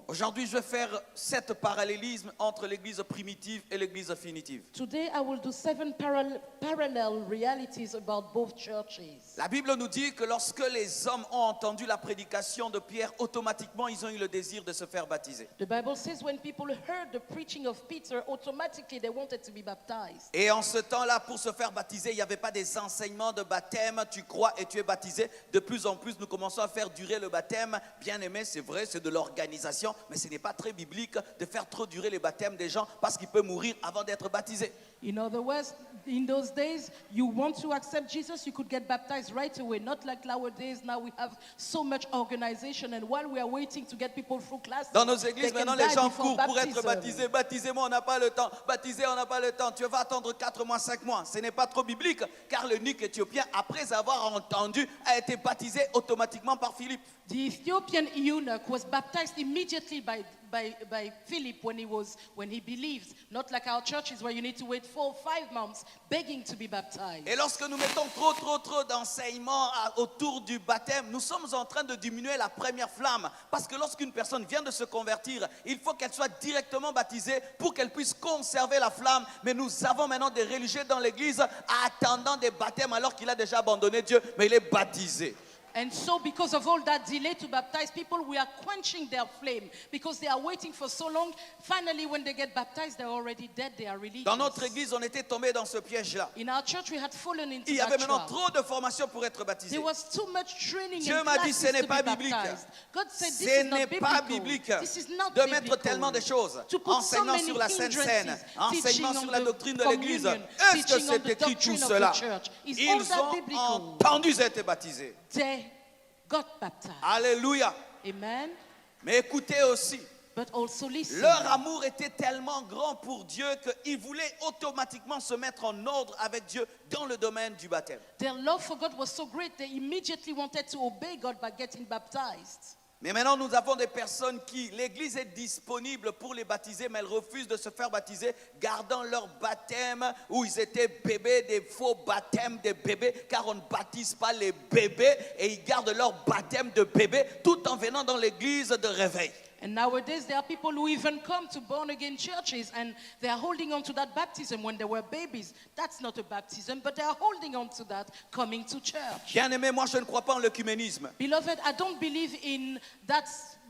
Aujourd'hui, je vais faire 7 parallélismes entre l'église primitive et l'église définitive. Today I will do 7 parallel realities about both churches. La Bible nous dit que lorsque les hommes ont entendu la prédication de Pierre, automatiquement, ils ont eu le désir de se faire baptiser. The Bible says when people heard the preaching of Peter, automatically they wanted to be baptized. Et en ce temps-là, pour se faire baptiser, il n'y avait pas des enseignements de baptême, tu crois et tu es baptisé. De plus en plus, nous commençons à faire durer le baptême. Bien aimé, c'est vrai, c'est de l'organisation, mais ce n'est pas très biblique de faire trop durer les baptêmes des gens parce qu'ils peuvent mourir avant d'être baptisés. In other words, in those days, you want to accept Jesus, you could get baptized right away. Not like nowadays, now we have so much organization, and while we are waiting to get people through classes, Dans nos églises, they can maintenant, les die gens before courent pour être baptism. baptisés. Baptisez-moi, on n'a pas le temps. Baptisé, on n'a pas le temps. Tu vas attendre 4 mois, 5 mois. Ce n'est pas trop biblique, car l'eunuque éthiopien, après avoir entendu, a été baptisé automatiquement par Philippe. The Ethiopian eunuch was baptized immediately by Philip when he believed. Not like our churches where you need to wait 4 or 5 months begging to be baptized. Et lorsque nous mettons trop d'enseignements autour du baptême, nous sommes en train de diminuer la première flamme. Parce que lorsqu'une personne vient de se convertir, il faut qu'elle soit directement baptisée pour qu'elle puisse conserver la flamme. Mais nous avons maintenant des religieux dans l'église attendant des baptêmes alors qu'il a déjà abandonné Dieu, mais il est baptisé. And so because of all that delay to baptize people, we are quenching their flame because they are waiting for so long. Finally, when they get baptized, they're already dead, they are religious. Dans notre église, on était tombé dans ce piège-là. In our church, we had fallen into Il y that avait maintenant trap. trop de formation pour être baptisé. There was too much training Dieu and m'a dit, classes ce n'est to pas be biblique. baptized. God said, this Ce is not n'est pas biblical. biblique This is not de biblical. mettre tellement de choses. To put so Enseignement many sur la Sainte Seine, hindrances, enseignement teaching sur on la the doctrine de l'église. communion, Est-ce que teaching on c'est the écrit tout doctrine of cela? the church. Is Ils all that ont biblical? entendu être baptisés. They got baptized. Alléluia. Amen. Mais écoutez aussi, But also listen. leur amour était tellement grand pour Dieu qu'ils voulaient automatiquement se mettre en ordre avec Dieu dans le domaine du baptême. Their love for God was so great, they immediately wanted to obey God by getting baptized. Mais maintenant, nous avons des personnes qui, l'église est disponible pour les baptiser, mais elles refusent de se faire baptiser, gardant leur baptême où ils étaient bébés, des faux baptêmes de bébés, car on ne baptise pas les bébés, et ils gardent leur baptême de bébé tout en venant dans l'église de réveil. And nowadays, there are people who even come to born-again churches and they are holding on to that baptism when they were babies. That's not a baptism, but they are holding on to that coming to church. Bien aimé, moi je ne crois pas en l'œcuménisme. Beloved, I don't believe in that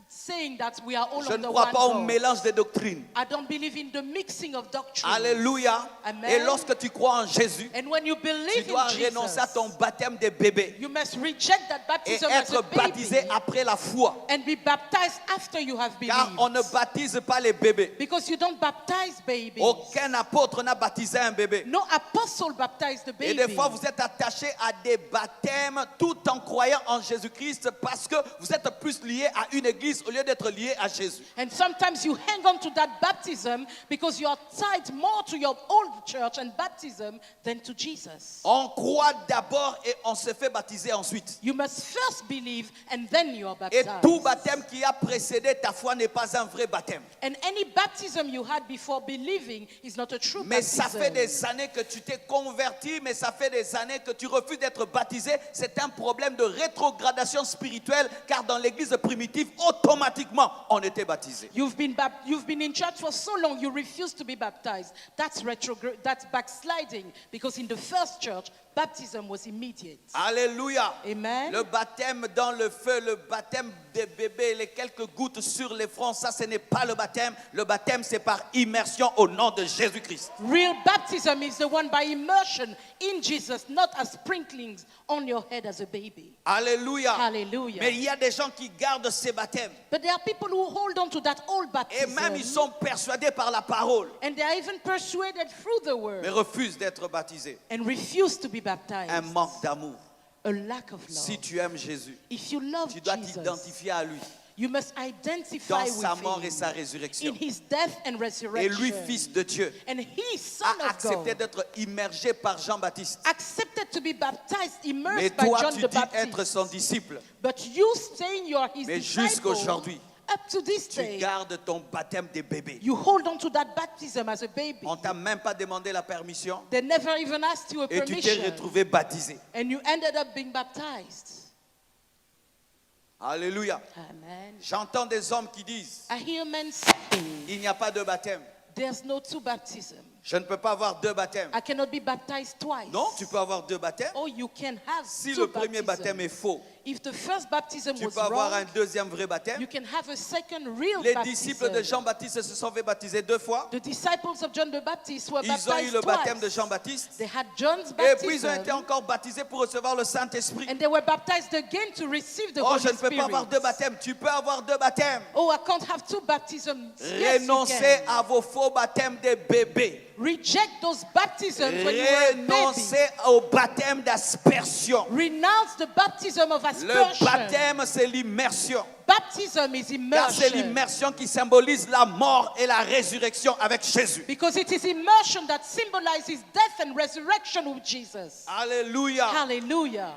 saying that we are all Je ne under crois one pas au God. mélange des doctrines. I don't believe in the mixing of doctrines. Alléluia. Amen. Et lorsque tu crois en Jésus, And when you tu believe dois in renoncer à Jesus, ton baptême de bébé you must reject that et baptism as a être baptisé baby après la foi. and be baptized after you have Car on ne believed. baptise pas les bébés. Because you don't baptize babies. Aucun apôtre n'a baptisé un bébé. No apostle baptized the Et baby. des fois, vous êtes attaché à des baptêmes tout en croyant en Jésus-Christ parce que vous êtes plus lié à une église au lieu d'être lié à Jésus. And sometimes you hang on to that baptism because you are tied more to your old church and baptism than to Jesus. On croit d'abord et on se fait baptiser ensuite. You must first believe and then you are Et baptized. tout baptême qui a précédé ta foi n'est pas un vrai baptême. And any baptism you had before believing is not a true Mais ça baptism. fait des années que tu t'es converti, mais ça fait des années que tu refuses d'être baptisé. C'est un problème de rétrogradation spirituelle, car dans l'église primitive, automatiquement, on était baptisé. You've been in church for so long, you refuse to be baptized. That's that's backsliding, because in the first church, baptism was immediate. Alléluia. Amen. Le baptême dans le feu, le baptême des bébés, les quelques gouttes sur les fronts, ça ce n'est pas le baptême. Le baptême c'est par immersion au nom de Jésus-Christ. Real baptism is the one by immersion in Jesus, not as sprinklings on your head as a baby. Alléluia. Hallelujah. Mais il y a des gens qui gardent ces baptêmes. But there are people who hold on to that old Et baptism. même ils sont persuadés par la parole, And they are even persuaded through the word mais refusent d'être baptisés. and refuse to be baptized. Un manque d'amour. A lack of love. Si tu aimes Jésus, If you love tu dois Jesus, t'identifier à lui you must identify dans with sa mort et him sa résurrection. in his death and Et resurrection. lui, fils de Dieu, And he, son a of accepté God, d'être immergé par Jean-Baptiste. accepted to be baptized, Mais immersed by toi, John tu the dis être Baptist. son disciple. But you saying you are his Mais disciple, jusqu'aujourd'hui, up to this tu day, gardes ton baptême des bébés. you hold on to that baptism as a baby. On t'a même pas demandé la permission They never even asked you a et tu t'es permission. retrouvé baptisé. And you ended up being baptized. Alléluia. Amen. J'entends des hommes qui disent, I hear men saying, il n'y a pas de baptême. there's no two baptism. Je ne peux pas avoir deux baptêmes. I cannot be baptized twice. Non, tu peux avoir deux baptêmes. Oh, you can have Si two le premier baptême baptisms. est faux, If the first baptism tu was peux avoir un wrong, deuxième vrai baptême. you can have a second real Les baptism. disciples de Jean-Baptiste se sont fait baptiser 2 fois. The disciples of John the Baptist were Ils ont eu baptized le baptême de twice. Jean-Baptiste. They had John's Et puis ils ont baptism, été encore baptisés pour recevoir le Saint-Esprit. and they were baptized again to receive the Oh, Holy je ne peux pas avoir deux Spirit. baptêmes. Tu peux avoir deux baptêmes. Oh, I can't have two baptisms. Yes, you Renoncez can. à vos faux baptêmes des bébés. Reject those baptisms when you were a baby. Renoncez au baptême d'aspersion. Renounce the baptism of Le aspersion. baptême, c'est l'immersion. Baptism is Car c'est immersion. l'immersion qui symbolise la mort et la résurrection avec Jésus. Because it is immersion that symbolizes death and resurrection with Jesus. Alléluia. Hallelujah.